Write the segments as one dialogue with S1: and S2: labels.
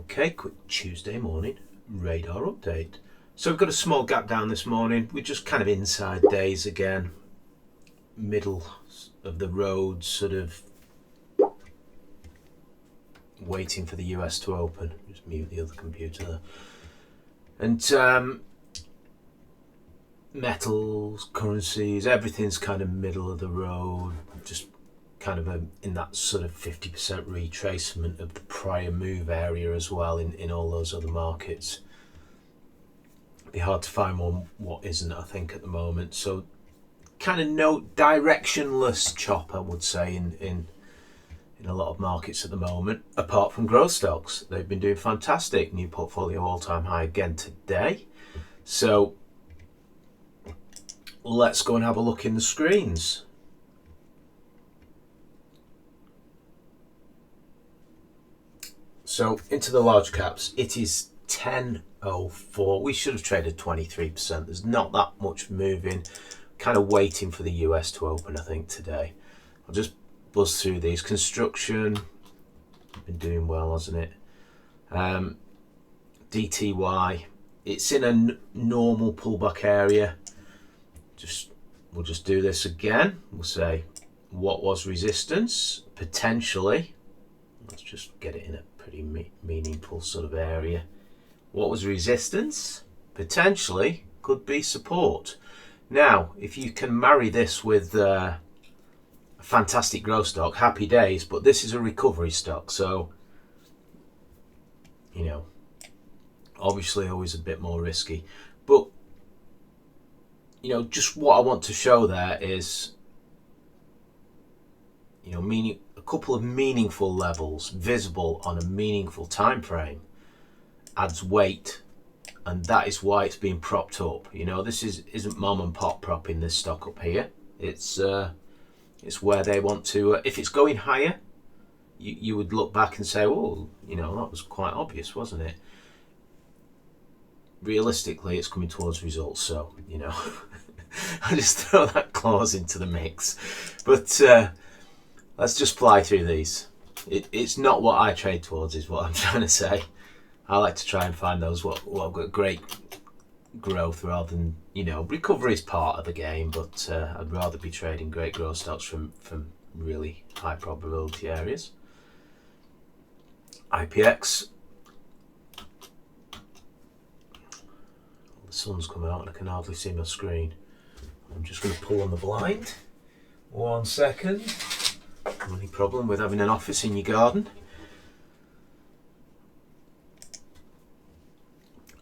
S1: Okay, quick Tuesday morning radar update. So we've got a small gap down this morning. We're just kind of inside days again, middle of the road, sort of waiting for the US to open. Just mute the other computer there. And metals, currencies, everything's kind of middle of the road, just kind of in that sort of 50% retracement of the prior move area as well in all those other markets. It'd be hard to find one what isn't, I think, at the moment. So kind of no directionless chop, I would say, in a lot of markets at the moment, apart from growth stocks. They've been doing fantastic. New portfolio all-time high again today. So let's go and have a look in the screens. So into the large caps, it is 10.04. We should have traded 23%. There's not that much moving. Kind of waiting for the US to open, I think, today. I'll just buzz through these. Construction, been doing well, hasn't it? DTY, it's in a normal pullback area. We'll just do this again. We'll say, what was resistance? Potentially. Let's just get it in a pretty meaningful sort of area. What was resistance? Potentially could be support. Now, if you can marry this with a fantastic growth stock, happy days, but this is a recovery stock, so you know, obviously always a bit more risky. But you know, just what I want to show there is, you know, a couple of meaningful levels visible on a meaningful time frame adds weight, and that is why it's being propped up. You know, this isn't mom and pop propping this stock up here. It's where they want to. If it's going higher, you would look back and say, well, you know, that was quite obvious, wasn't it? Realistically, it's coming towards results, so you know, I just throw that clause into the mix. But let's just fly through these. It's not what I trade towards, is what I'm trying to say. I like to try and find those what have got great growth rather than, you know, recovery is part of the game, but I'd rather be trading great growth stocks from really high probability areas. IPX. The sun's coming out and I can hardly see my screen. I'm just going to pull on the blind. 1 second. Any problem with having an office in your garden?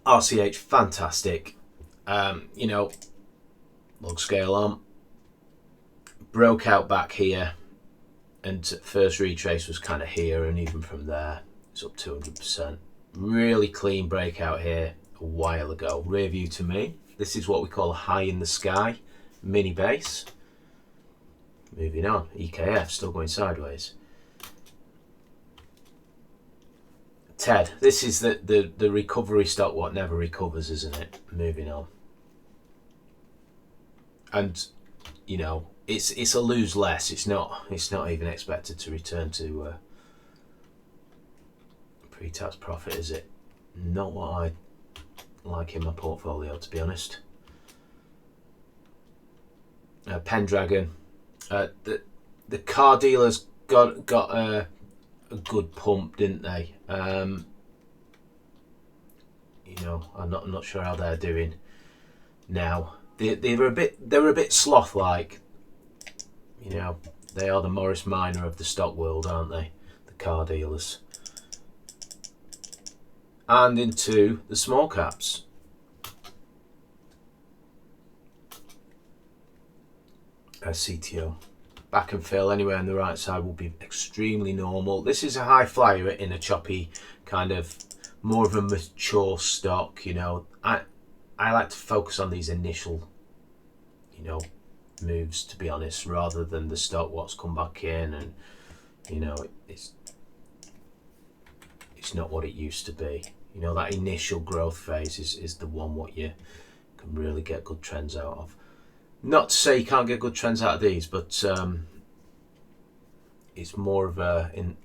S1: RCH, fantastic. You know, log scale on. Broke out back here, and first retrace was kind of here, and even from there, it's up 200%. Really clean breakout here a while ago. Rear view to me. This is what we call a high in the sky, mini base. Moving on, EKF still going sideways. TED, this is the recovery stock, what never recovers, isn't it? Moving on. And you know, it's a lose less. It's not even expected to return to pre-tax profit, is it? Not what I like in my portfolio, to be honest. Pendragon. The car dealers got a good pump, didn't they? You know, I'm not sure how they're doing now. They're a bit sloth-like. You know, they are the Morris Minor of the stock world, aren't they? The car dealers. And into the small caps. CTO. Back and fill anywhere on the right side will be extremely normal. This is a high flyer in a choppy kind of more of a mature stock. You know, I like to focus on these initial, you know, moves, to be honest, rather than the stock what's come back in, and you know, it's not what it used to be. You know, that initial growth phase is the one what you can really get good trends out of. Not to say you can't get good trends out of these, but it's more of a in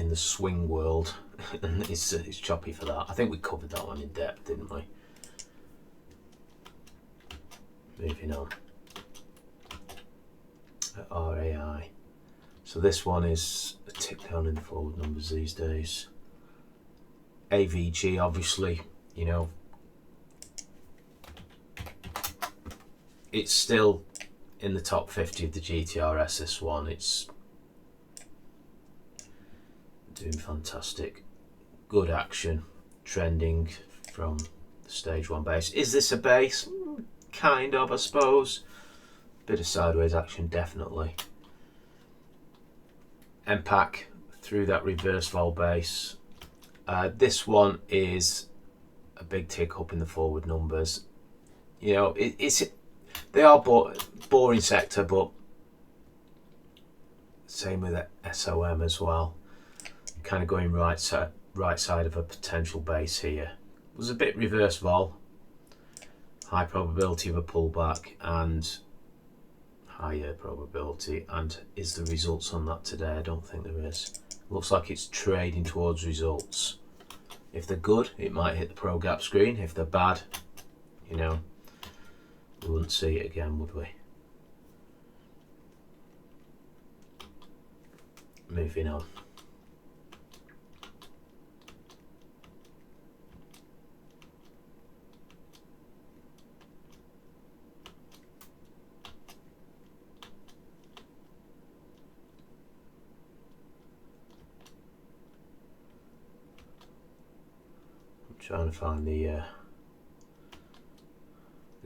S1: the swing world and it's choppy for that. I think we covered that one in depth, didn't we? Moving on. RAI. So this one is a tick down in the forward numbers these days. AVG, obviously, you know, it's still in the top 50 of the GTRS, this one. It's doing fantastic. Good action, trending from the stage 1 base. Is this a base? Kind of, I suppose. Bit of sideways action, definitely. MPAC through that reverse vol base. This one is a big tick up in the forward numbers. You know, they are boring sector, but same with SOM as well. Kind of going right side of a potential base here. It was a bit reverse vol. High probability of a pullback and higher probability. And is the results on that today? I don't think there is. Looks like it's trading towards results. If they're good, it might hit the pro gap screen. If they're bad, you know, we wouldn't see it again, would we? Moving on. Trying to find the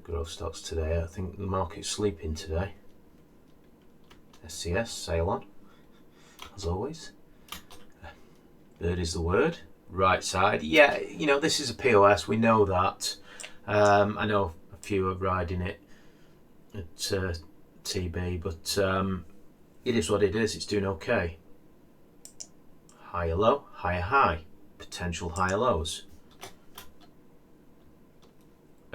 S1: growth stocks today. I think the market's sleeping today. SCS, sail on, as always. Bird is the word. Right side. Yeah, you know, this is a POS. We know that. I know a few are riding it at TB, but it is what it is. It's doing okay. Higher low, higher high. Potential higher lows.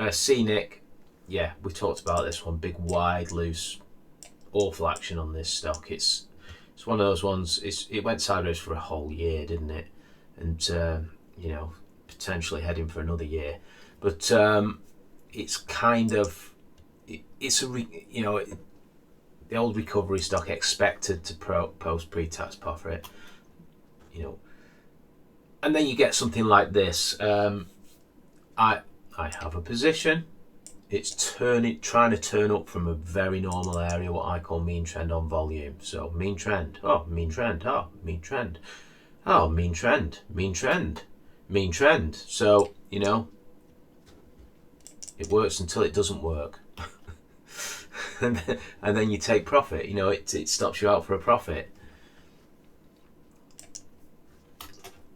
S1: Scenic, yeah, we talked about this one. Big, wide, loose, awful action on this stock. It's one of those ones. It went sideways for a whole year, didn't it? And you know, potentially heading for another year. But it's kind of it's a you know, the old recovery stock expected to post pre-tax profit. You know, and then you get something like this. I have a position. It's trying to turn up from a very normal area, what I call mean trend on volume. So mean trend, oh, mean trend, oh, mean trend, oh, mean trend, mean trend, mean trend. So, you know, it works until it doesn't work. and then you take profit. You know, it stops you out for a profit.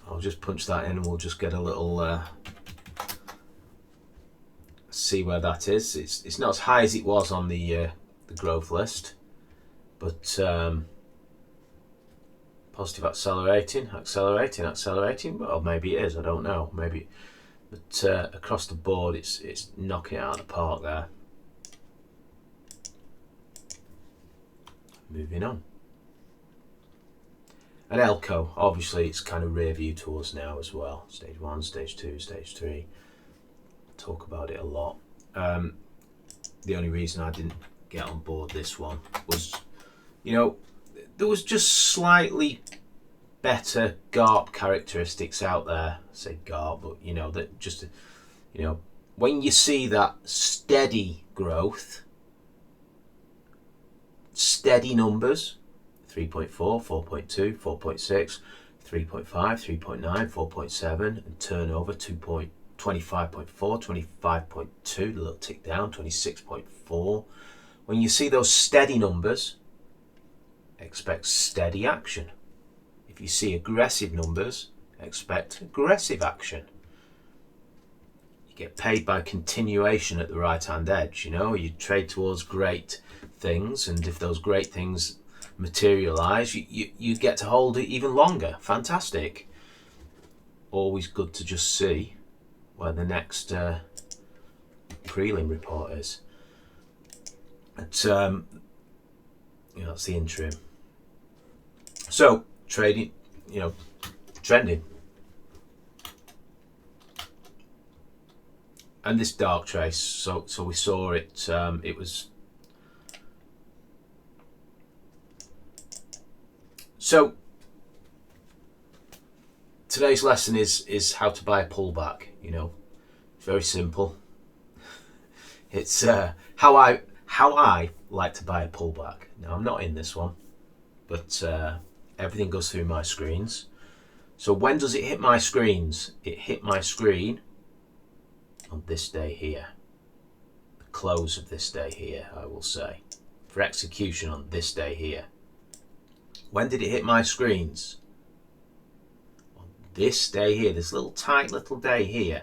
S1: I'll just punch that in and we'll just get a little... see where that is. It's not as high as it was on the growth list, but positive accelerating. Well, maybe it is. I don't know. Maybe, but across the board, it's knocking it out of the park there. Moving on. And Elco, obviously, it's kind of rear view to us now as well. Stage 1, stage 2, stage 3. Talk about it a lot. The only reason I didn't get on board this one was, you know, there was just slightly better GARP characteristics out there. I say GARP, but you know, that just, you know, when you see that steady growth, steady numbers, 3.4, 4.2, 4.6, 3.5, 3.9, 4.7, and turnover 25.4, 25.2, a little tick down, 26.4. When you see those steady numbers, expect steady action. If you see aggressive numbers, expect aggressive action. You get paid by continuation at the right hand edge. You know, you trade towards great things, and if those great things materialize, you get to hold it even longer. Fantastic. Always good to just see where the next prelim report is. But you know, that's the interim. So trading, you know, trending. and this dark trace. So we saw it. It was so. Today's lesson is how to buy a pullback. You know, very simple. It's how I like to buy a pullback. Now I'm not in this one, but everything goes through my screens. So when does it hit my screens? It hit my screen on this day here. The close of this day here, I will say. For execution on this day here. When did it hit my screens? On this day here, this little tight little day here.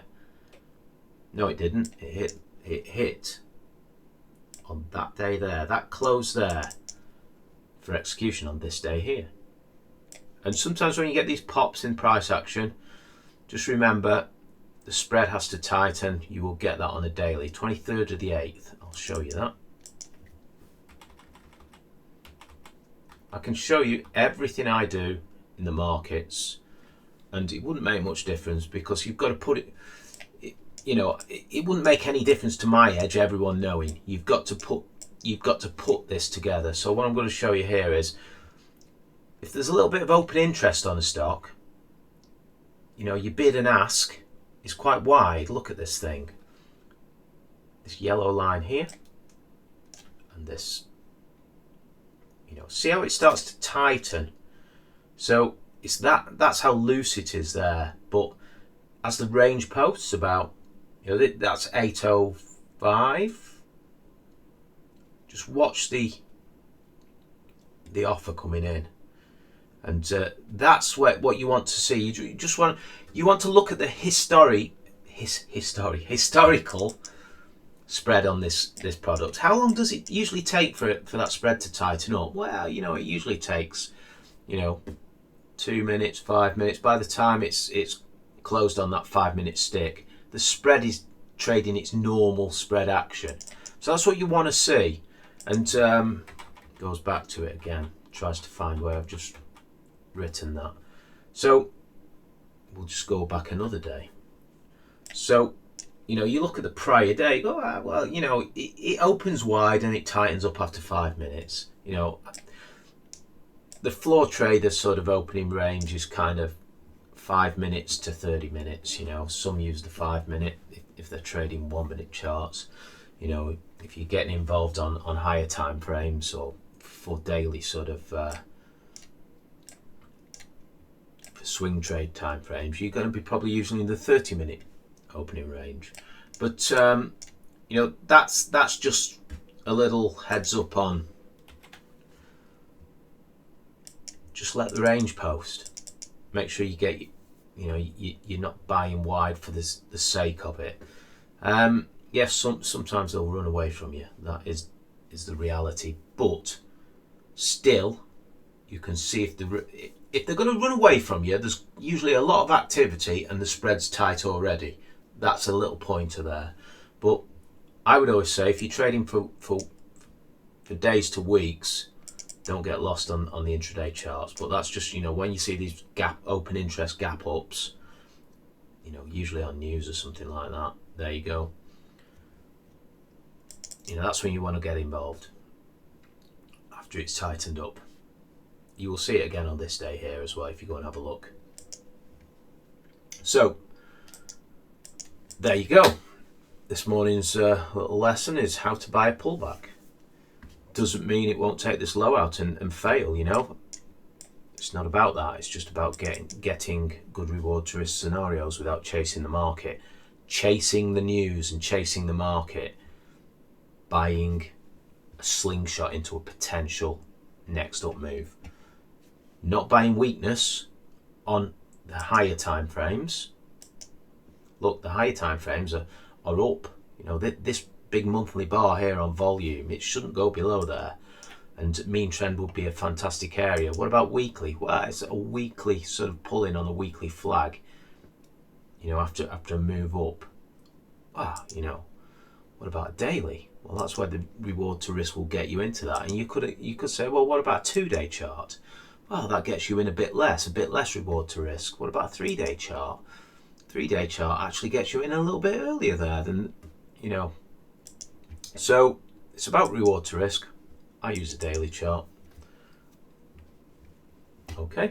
S1: No, it didn't. It hit on that day there, that close there, for execution on this day here. And sometimes when you get these pops in price action, just remember the spread has to tighten. You will get that on a daily. 23rd of the 8th, I'll show you that. I can show you everything I do in the markets, and it wouldn't make much difference because you've got to put it, you know, it wouldn't make any difference to my edge, everyone knowing. You've got to put this together. So what I'm going to show you here is, if there's a little bit of open interest on a stock, you know, your bid and ask is quite wide. Look at this thing. This yellow line here, and this, you know, see how it starts to tighten? So it's that's how loose it is there. But as the range posts about, you know, that's 805. Just watch the offer coming in, and that's what you want to see. You want to look at the historical spread on this product. How long does it usually take for that spread to tighten up? Well, you know, it usually takes, you know, 2 minutes, 5 minutes. By the time it's closed on that 5-minute stick, the spread is trading its normal spread action. So that's what you want to see. And goes back to it again, tries to find where I've just written that. So we'll just go back another day. So, you know, you look at the prior day, go, well, you know, it opens wide and it tightens up after 5 minutes. You know, the floor trader sort of opening range is kind of 5 minutes to 30 minutes. You know, some use the 5 minute if they're trading 1 minute charts. You know, if you're getting involved on higher time frames or for daily sort of for swing trade time frames, you're going to be probably using the 30-minute opening range. But you know, that's just a little heads up on, just let the range post. Make sure you get, you know, you're not buying wide for the sake of it. Yes, sometimes they'll run away from you. That is the reality. But still, you can see if they're going to run away from you, there's usually a lot of activity and the spread's tight already. That's a little pointer there. But I would always say, if you're trading for days to weeks, don't get lost on the intraday charts. But that's just, you know, when you see these open interest gap ups, you know, usually on news or something like that, there you go. You know, that's when you want to get involved, after it's tightened up. You will see it again on this day here as well if you go and have a look. So there you go. This morning's little lesson is how to buy a pullback. Doesn't mean it won't take this low out and fail, you know. It's not about that. It's just about getting good reward to risk scenarios without chasing the market, chasing the news and chasing the market, buying a slingshot into a potential next up move. Not buying weakness on the higher time frames. Look, the higher time frames are up. You know, this big monthly bar here on volume, it shouldn't go below there. And mean trend would be a fantastic area. What about weekly? Well, it's a weekly sort of pull-in on a weekly flag. You know, after a move up. Ah, you know, what about daily? Well, that's where the reward to risk will get you into that. And you could say, well, what about a 2-day chart? Well, that gets you in a bit less reward to risk. What about a 3-day chart? 3-day chart actually gets you in a little bit earlier there than, you know. So it's about reward to risk. I use a daily chart. Okay.